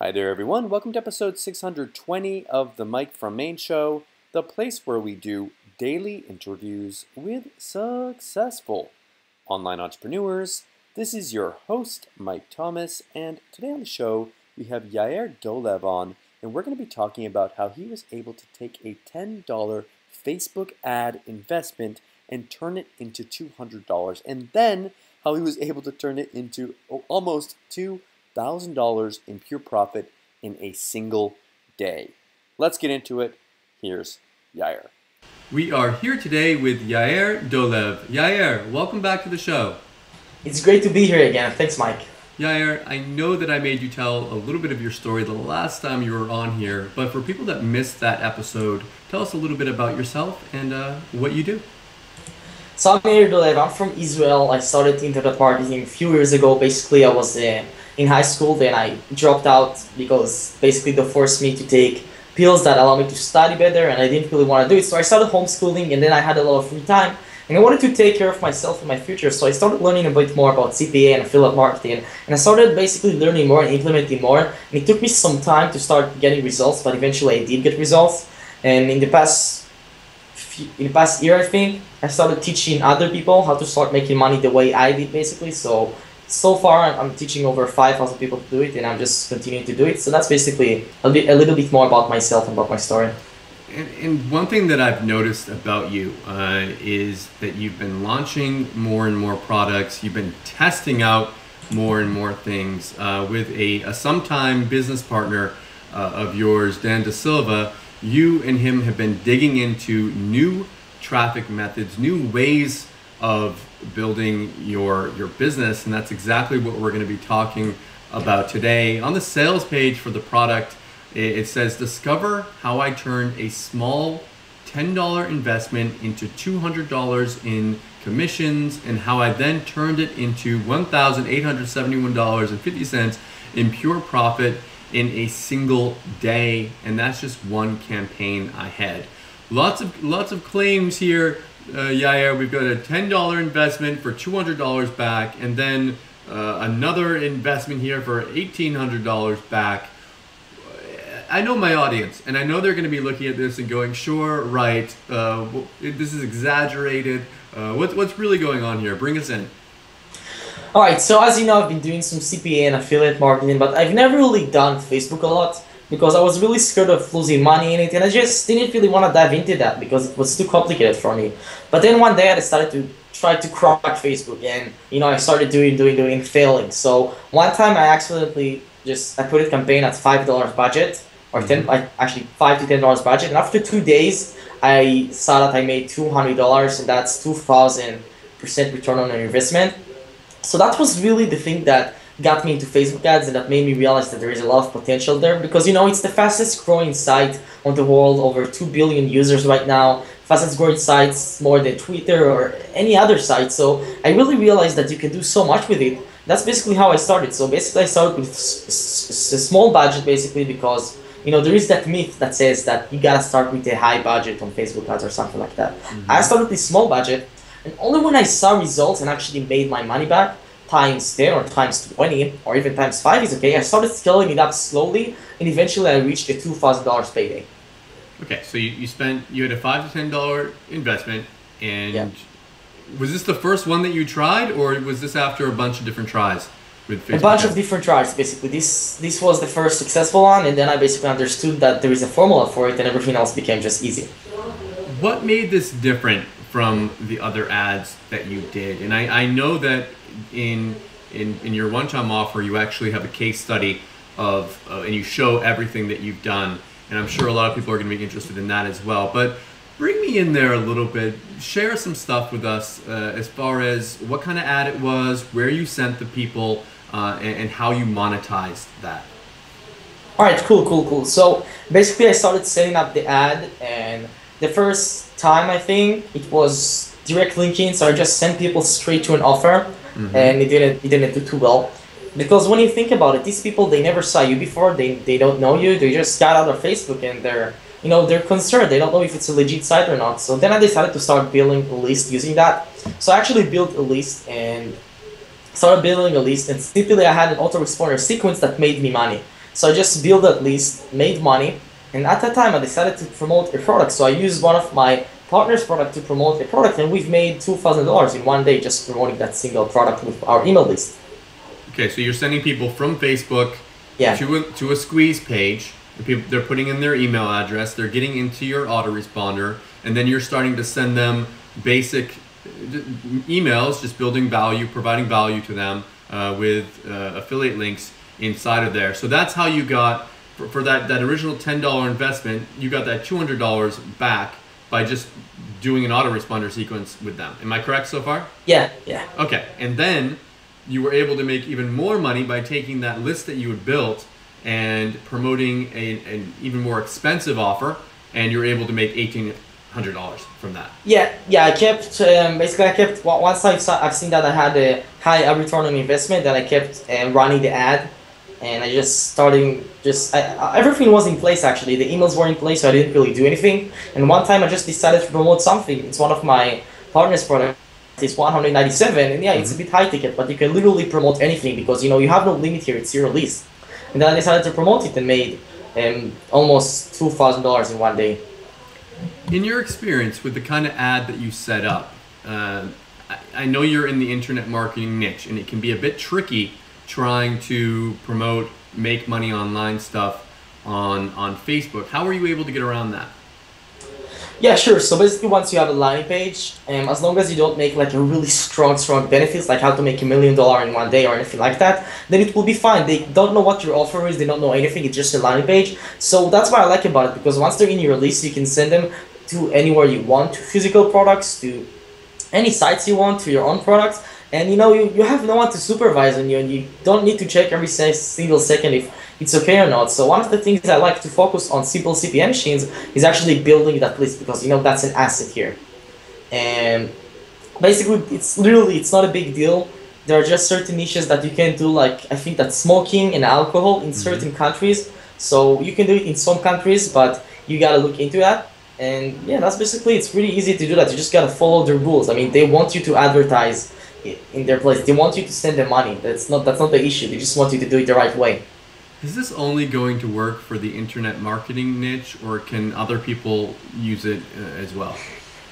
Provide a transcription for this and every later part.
Hi there everyone, welcome to episode 620 of the Mike from Maine show, the place where we do daily interviews with successful online entrepreneurs. This is your host, Mike Thomas, and today on the show we have Yair Dolev on, and we're going to be talking about how he was able to take a $10 Facebook ad investment and turn it into $200, and then how he was able to turn it into almost $2,000 in pure profit in a single day. Let's get into it. Here's Yair. We are here today with Yair Dolev. Yair, welcome back to the show. It's great to be here again. Thanks, Mike. Yair, I know that I made you tell a little bit of your story the last time you were on here, but for people that missed that episode, tell us a little bit about yourself and what you do. So I'm Yair Dolev. I'm from Israel. I started internet marketing a few years ago. Basically, I was in high school, then I dropped out because basically they forced me to take pills that allow me to study better, and I didn't really want to do it. So I started homeschooling, and then I had a lot of free time, and I wanted to take care of myself and my future. So I started learning a bit more about CPA and affiliate marketing, and I started basically learning more and implementing more. And it took me some time to start getting results, but eventually I did get results. And in the past year, I think, I started teaching other people how to start making money the way I did, basically. So far, I'm teaching over 5,000 people to do it, and I'm just continuing to do it. So that's basically a little bit more about myself and about my story. And one thing that I've noticed about you is that you've been launching more and more products. You've been testing out more and more things with a sometime business partner of yours, Dan Da Silva. You and him have been digging into new traffic methods, new ways of building your business, and that's exactly what we're going to be talking about today. On the sales page for the product, it says, discover how I turned a small $10 investment into $200 in commissions, and how I then turned it into $1,871.50 in pure profit in a single day. And that's just one campaign I had. Lots of claims here, Yair. We've got a $10 investment for $200 back, and then another investment here for $1,800 back. I know my audience, and I know they're going to be looking at this and going, sure, right, this is exaggerated. What's really going on here? Bring us in. All right, so as you know, I've been doing some CPA and affiliate marketing, but I've never really done Facebook a lot because I was really scared of losing money in it, and I just didn't really want to dive into that because it was too complicated for me. But then one day I decided to try to crack Facebook, and I started doing, failing. So one time I accidentally I put a campaign at $5 budget, or actually $5 to $10 budget, and after 2 days I saw that I made $200, and that's 2,000% return on investment. So that was really the thing that got me into Facebook ads, and that made me realize that there is a lot of potential there, because it's the fastest growing site on the world, over 2 billion users right now, fastest growing sites more than Twitter or any other site. So I really realized that you can do so much with it. That's basically how I started. So basically I started with a small budget, basically because there is that myth that says that you gotta start with a high budget on Facebook ads or something like that. Mm-hmm. I started with a small budget, and only when I saw results and actually made my money back, times 10 or times 20 or even times 5 is okay, I started scaling it up slowly, and eventually I reached a $2,000 payday. Okay, so you had a $5 to $10 investment, and was this the first one that you tried, or was this after a bunch of different tries with Facebook? A bunch of different tries, basically. This was the first successful one, and then I basically understood that there is a formula for it, and everything else became just easy. What made this different from the other ads that you did? And I know that in your one-time offer, you actually have a case study of and you show everything that you've done, and I'm sure a lot of people are going to be interested in that as well. But bring me in there a little bit. Share some stuff with us as far as what kind of ad it was, where you sent the people, and how you monetized that. All right, cool. So basically I started setting up the ad, and the first time I think it was direct linking, so I just sent people straight to an offer. Mm-hmm. And it didn't do too well, because when you think about it, these people, they never saw you before, they don't know you, they just got out of Facebook, and they're concerned, they don't know if it's a legit site or not. So then I decided to start building a list using that. So I actually built a list and started building a list, and simply I had an autoresponder sequence that made me money. So I just built that list, made money, and at that time I decided to promote a product. So I used one of my partner's product to promote a product, and we've made $2,000 in one day just promoting that single product with our email list. Okay, so you're sending people from Facebook Yeah. to a squeeze page. They're putting in their email address, they're getting into your autoresponder, and then you're starting to send them basic emails, just building value, providing value to them with affiliate links inside of there. So that's how you got, for that original $10 investment, you got that $200 back by just doing an autoresponder sequence with them. Am I correct so far? Yeah, yeah. Okay, and then you were able to make even more money by taking that list that you had built and promoting an even more expensive offer, and you're able to make $1,800 from that. Yeah, I kept, once I've seen that I had a high return on investment, then I kept running the ad, and I just started, everything was in place actually. The emails were in place, so I didn't really do anything. And one time I just decided to promote something. It's one of my partner's products. It's 197, and yeah, it's a bit high ticket, but you can literally promote anything because you have no limit here. It's your list. And then I decided to promote it and made almost $2,000 in one day. In your experience with the kind of ad that you set up, I know you're in the internet marketing niche, and it can be a bit tricky trying to promote make money online stuff on Facebook. How were you able to get around that? Yeah, sure. So basically, once you have a landing page, as long as you don't make like a really strong benefits, like how to make $1 million in one day or anything like that, then it will be fine. They don't know what your offer is. They don't know anything. It's just a landing page. So that's what I like about it, because once they're in your list, you can send them to anywhere you want, to physical products, to any sites you want, to your own products. And you have no one to supervise on you, and you don't need to check every single second if it's okay or not. So one of the things I like to focus on simple CPA machines is actually building that list, because that's an asset here. And basically it's not a big deal. There are just certain niches that you can do, like I think that smoking and alcohol in certain countries. So you can do it in some countries, but you gotta look into that. And yeah, that's basically, it's really easy to do that. You just gotta follow the rules. I mean, they want you to advertise in their place. They want you to send them money. That's not the issue. They just want you to do it the right way. Is this only going to work for the internet marketing niche, or can other people use it as well?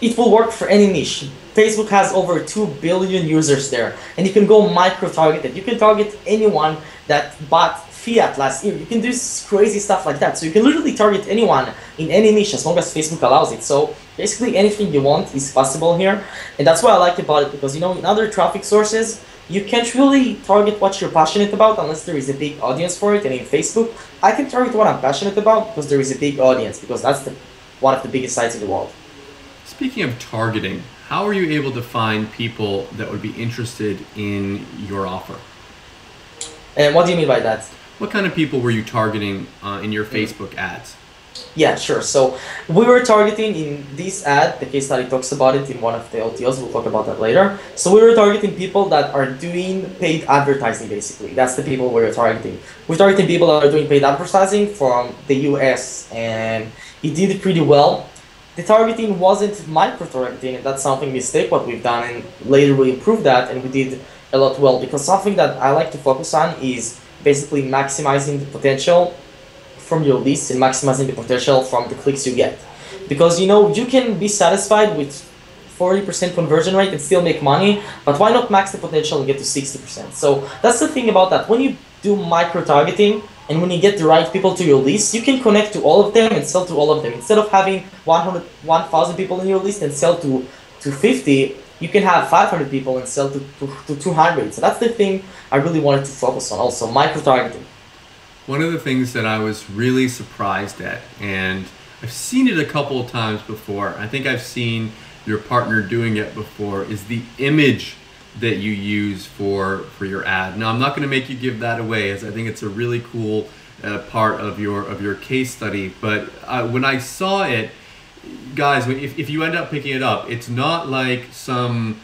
It will work for any niche. Facebook has over 2 billion users there, and you can go micro-targeted. You can target anyone that bought fiat last year. You can do crazy stuff like that. So you can literally target anyone in any niche as long as Facebook allows it. So basically anything you want is possible here. And that's what I like about it, because in other traffic sources, you can't really target what you're passionate about unless there is a big audience for it. And in Facebook, I can target what I'm passionate about because there is a big audience, because that's one of the biggest sites in the world. Speaking of targeting, how are you able to find people that would be interested in your offer? And what do you mean by that? What kind of people were you targeting in your Facebook ads? Yeah, sure. So we were targeting in this ad, the case study talks about it in one of the LTOs, we'll talk about that later. So we were targeting people that are doing paid advertising, basically. That's the people we were targeting. We're targeting people that are doing paid advertising from the US, and it did pretty well. The targeting wasn't micro-targeting, and that's something mistake what we've done, and later we improved that, and we did a lot well, because something that I like to focus on is basically maximizing the potential from your list and maximizing the potential from the clicks you get. Because you can be satisfied with 40% conversion rate and still make money, but why not max the potential and get to 60%? So that's the thing about that. When you do micro-targeting and when you get the right people to your list, you can connect to all of them and sell to all of them. Instead of having 1,000 people in your list and sell to 50, you can have 500 people and sell to 200. So that's the thing I really wanted to focus on also, micro-targeting. One of the things that I was really surprised at, and I've seen it a couple of times before, I think I've seen your partner doing it before, is the image that you use for your ad. Now, I'm not going to make you give that away, as I think it's a really cool part of your case study, but when I saw it, guys, if you end up picking it up, it's not like some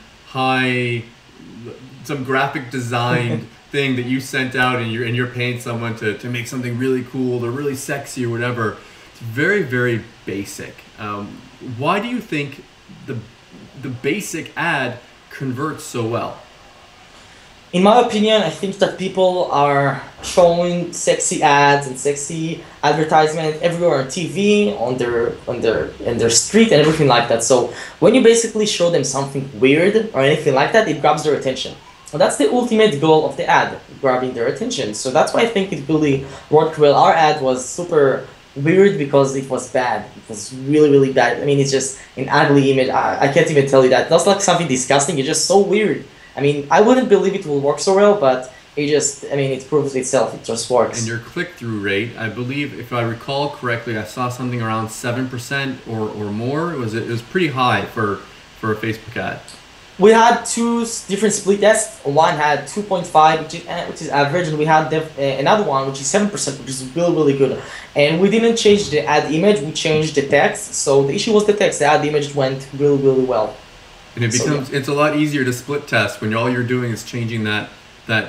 graphic design thing that you sent out and you're paying someone to make something really cool or really sexy or whatever. It's very, very basic. Why do you think the basic ad converts so well? In my opinion, I think that people are showing sexy ads and sexy advertisement everywhere on TV, in their street and everything like that. So when you basically show them something weird or anything like that, it grabs their attention. And that's the ultimate goal of the ad, grabbing their attention. So that's why I think it really worked well. Our ad was super weird because it was bad. It was really, really bad. I mean, it's just an ugly image. I can't even tell you that. That's like something disgusting. It's just so weird. I mean, I wouldn't believe it will work so well, but it proves itself. It just works. And your click-through rate, I believe, if I recall correctly, I saw something around 7% or more. It was pretty high for a Facebook ad. We had two different split tests. One had 2.5, which is average, and we had another one which is 7%, which is really, really good. And we didn't change the ad image; we changed the text. So the issue was the text. The ad image went really, really well. And it's a lot easier to split test when all you're doing is changing that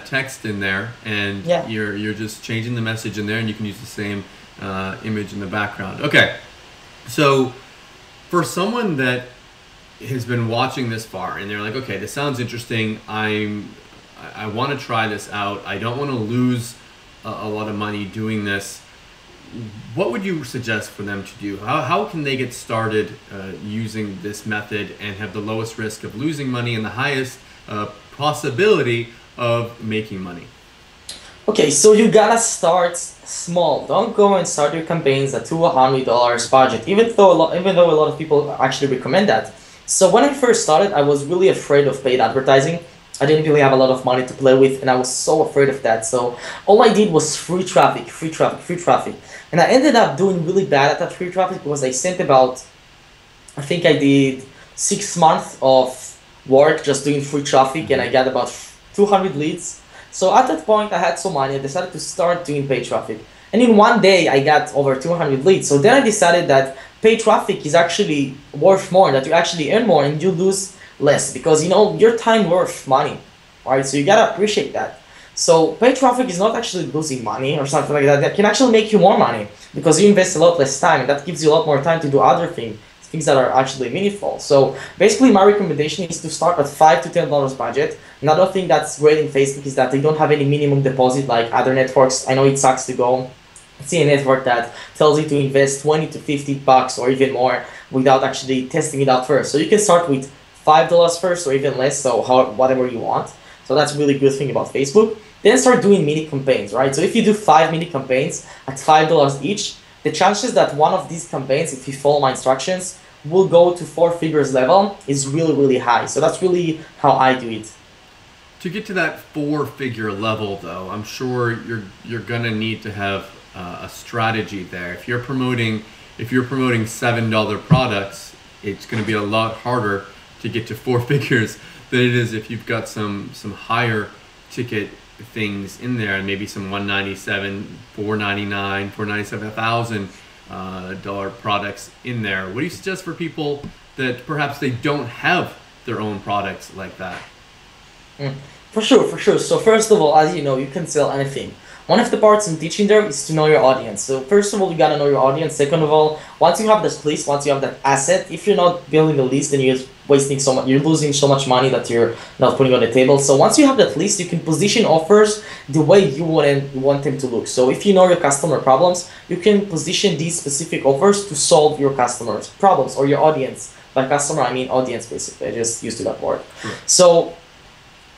text in there, and you're just changing the message in there, and you can use the same image in the background. Okay, so for someone that has been watching this far and they're like, okay, this sounds interesting, I want to try this out, I don't want to lose a lot of money doing this, what would you suggest for them to do? How can they get started using this method and have the lowest risk of losing money and the highest possibility of making money? Okay, so you gotta start small. Don't go and start your campaigns at $200 budget, even though a lot of people actually recommend that. So when I first started, I was really afraid of paid advertising. I didn't really have a lot of money to play with, and I was so afraid of that. So all I did was free traffic. And I ended up doing really bad at that free traffic because I sent about, I think I did 6 months of work just doing free traffic, and I got about 200 leads. So at that point, I had some money. I decided to start doing paid traffic. And in one day, I got over 200 leads. So then I decided that paid traffic is actually worth more, that you actually earn more and you lose less, because your time worth money, right? So you gotta appreciate that. So paid traffic is not actually losing money or something like that. That can actually make you more money because you invest a lot less time, and that gives you a lot more time to do other things that are actually meaningful. So basically my recommendation is to start at $5 to $10 budget. Another thing that's great in Facebook is that they don't have any minimum deposit like other networks. I know it sucks to go see a network that tells you to invest 20 to 50 bucks or even more without actually testing it out first. So you can start with $5 first or even less, so whatever you want. So that's a really good thing about Facebook. Then start doing mini campaigns, right? So if you do 5 mini campaigns at $5 each, the chances that one of these campaigns, if you follow my instructions, will go to 4 figures level is really, really high. So that's really how I do it. To get to that 4-figure level, though, I'm sure you're gonna need to have a strategy there. If you're promoting $7 products, it's going to be a lot harder to get to 4 figures than it is if you've got some higher ticket things in there, and maybe some $197, $499, $497, $1,000 products in there. What do you suggest for people that perhaps they don't have their own products like that? For sure. So first of all, as you know, you can sell anything. One of the parts in teaching there is to know your audience. So first of all, you gotta know your audience. Second of all, once you have this list, once you have that asset, if you're not building the list, then you're losing so much money that you're not putting on the table. So once you have that list, you can position offers the way you want them to look. So if you know your customer problems, you can position these specific offers to solve your customers' problems or your audience. By customer, I mean audience, basically. I just used that word. So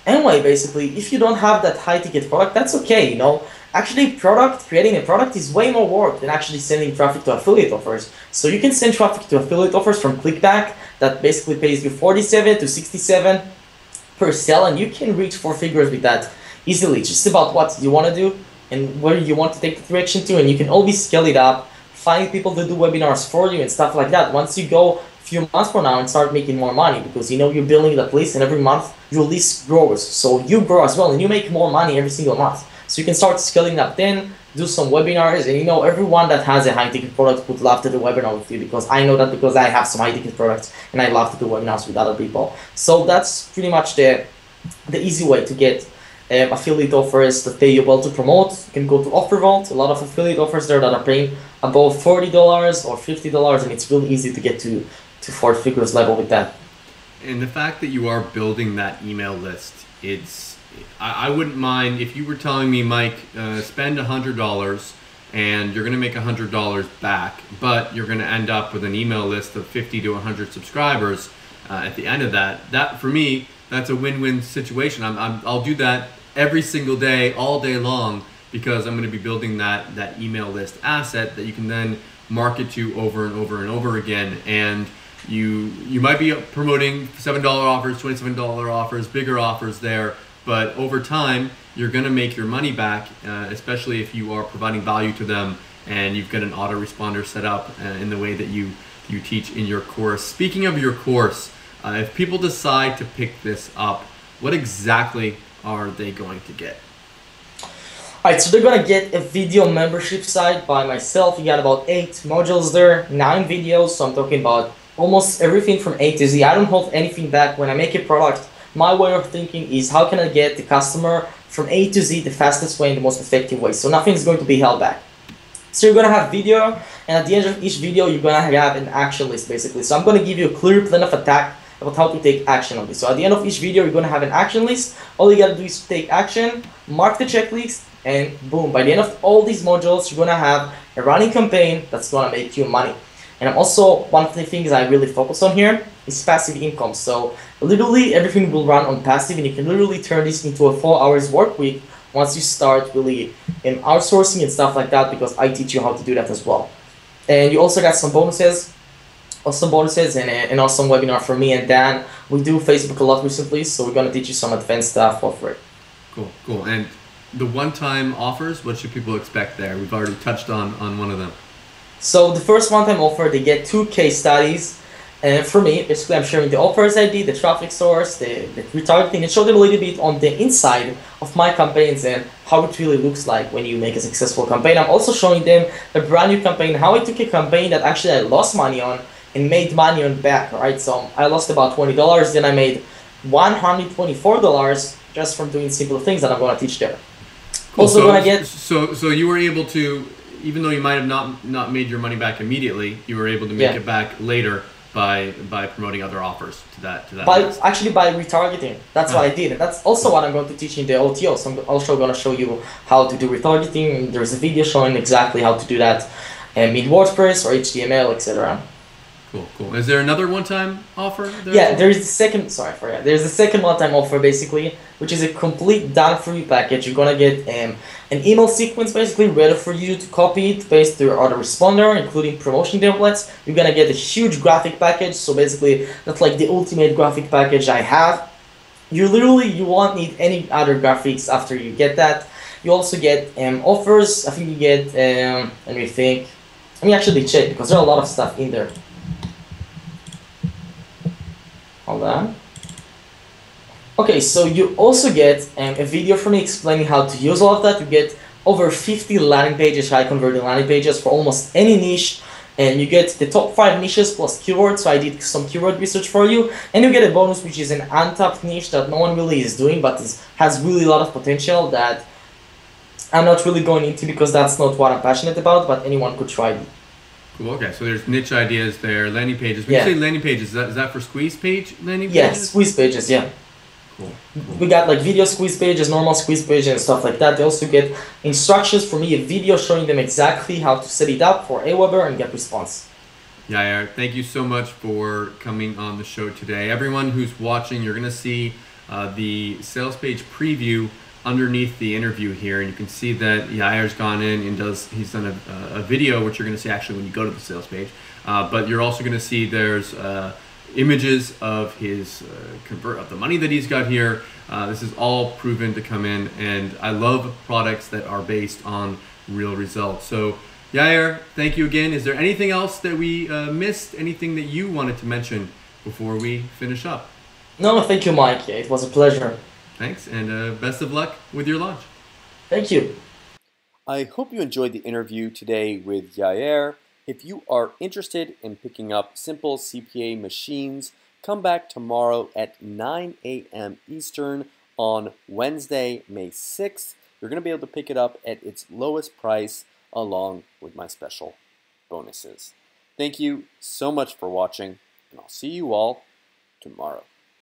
anyway, basically, if you don't have that high ticket product, that's okay, Actually, creating a product is way more work than actually sending traffic to affiliate offers. So you can send traffic to affiliate offers from ClickBank that basically pays you 47 to 67 per sale, and you can reach 4 figures with that easily. It's just about what you want to do and where you want to take the direction to, and you can always scale it up, find people to do webinars for you and stuff like that. Once you go few months from now and start making more money, because you're building that list, and every month your list grows, so you grow as well and you make more money every single month. So you can start scaling up, then do some webinars, and everyone that has a high ticket product would love to do webinar with you, because I know that, because I have some high ticket products and I love to do webinars with other people. So that's pretty much the easy way to get affiliate offers that pay you well to promote. You can go to OfferVault. A lot of affiliate offers there that are paying above $40 or $50, and it's really easy to get to 4 figures level with that. And the fact that you are building that email list, it's I wouldn't mind if you were telling me, Mike, spend $100 and you're going to make $100 back, but you're going to end up with an email list of 50 to 100 subscribers at the end of that. That for me, that's a win-win situation. I'll do that every single day, all day long, because I'm going to be building that email list asset that you can then market to over and over and over again. And you might be promoting $7 offers, $27 offers, bigger offers there, but over time you're going to make your money back, especially if you are providing value to them and you've got an autoresponder set up in the way that you teach in your course. Speaking of your course, if people decide to pick this up, what exactly are they going to get? Alright, so they're going to get a video membership site by myself. You got about 8 modules there, 9 videos, so I'm talking about almost everything from A to Z. I don't hold anything back. When I make a product, my way of thinking is how can I get the customer from A to Z the fastest way and the most effective way. So nothing is going to be held back. So you're going to have video, and at the end of each video, you're going to have an action list basically. So I'm going to give you a clear plan of attack about how to take action on this. So at the end of each video, you're going to have an action list. All you got to do is take action, mark the checklist, and boom. By the end of all these modules, you're going to have a running campaign that's going to make you money. And I'm also, one of the things I really focus on here is passive income. So literally everything will run on passive, and you can literally turn this into a 4 hours work week once you start really outsourcing and stuff like that, because I teach you how to do that as well. And you also got some bonuses, and awesome webinar for me and Dan. We do Facebook a lot recently, so we're going to teach you some advanced stuff for free. Cool. And the one-time offers, what should people expect there? We've already touched on one of them. So the first one-time offer, they get 2 case studies. And for me, basically I'm sharing the offers ID, the traffic source, the retargeting, and show them a little bit on the inside of my campaigns and how it really looks like when you make a successful campaign. I'm also showing them a brand new campaign, how I took a campaign that actually I lost money on and made money on back, right? So I lost about $20, then I made $124 just from doing simple things that I'm going to teach there. Cool. Also going to get... So you were able to, even though you might have not made your money back immediately, you were able to make it back later by promoting other offers to that actually by retargeting. That's what I did. And that's also what I'm going to teach in the OTO. So I'm also going to show you how to do retargeting. There's a video showing exactly how to do that in WordPress or HTML, etc. Cool. Is there another one-time offer? There's the second. Sorry, I forgot. There's the second one-time offer basically, which is a complete done-for-you package. You're gonna get an email sequence basically ready for you to copy it, paste to your autoresponder, including promotion templates. You're gonna get a huge graphic package. So basically, that's like the ultimate graphic package I have. You won't need any other graphics after you get that. You also get offers. I think you get. Let me actually check because there are a lot of stuff in there. Hold on. Okay, so you also get a video from me explaining how to use all of that. You get over 50 landing pages, high converting landing pages for almost any niche. And you get the top 5 niches plus keywords. So I did some keyword research for you. And you get a bonus, which is an untapped niche that no one really is doing, but has really a lot of potential that I'm not really going into because that's not what I'm passionate about, but anyone could try it. Cool. Okay, so there's niche ideas there, landing pages. When you say landing pages, is that for squeeze page landing pages? Yeah, squeeze pages, yeah. Cool. We got like video squeeze pages, normal squeeze pages, and stuff like that. They also get instructions from me, a video showing them exactly how to set it up for Aweber and get response. Yair, thank you so much for coming on the show today. Everyone who's watching, you're going to see the sales page preview underneath the interview here, and you can see that Yair's gone in and he's done a video, which you're going to see actually when you go to the sales page, but you're also going to see there's images of his of the money that he's got here. This is all proven to come in, and I love products that are based on real results. So Yair, thank you again. Is there anything else that we missed, anything that you wanted to mention before we finish up? No, thank you, Mike. It was a pleasure. Thanks, and best of luck with your launch. Thank you. I hope you enjoyed the interview today with Yair. If you are interested in picking up simple CPA machines, come back tomorrow at 9 a.m. Eastern on Wednesday, May 6th. You're going to be able to pick it up at its lowest price along with my special bonuses. Thank you so much for watching, and I'll see you all tomorrow.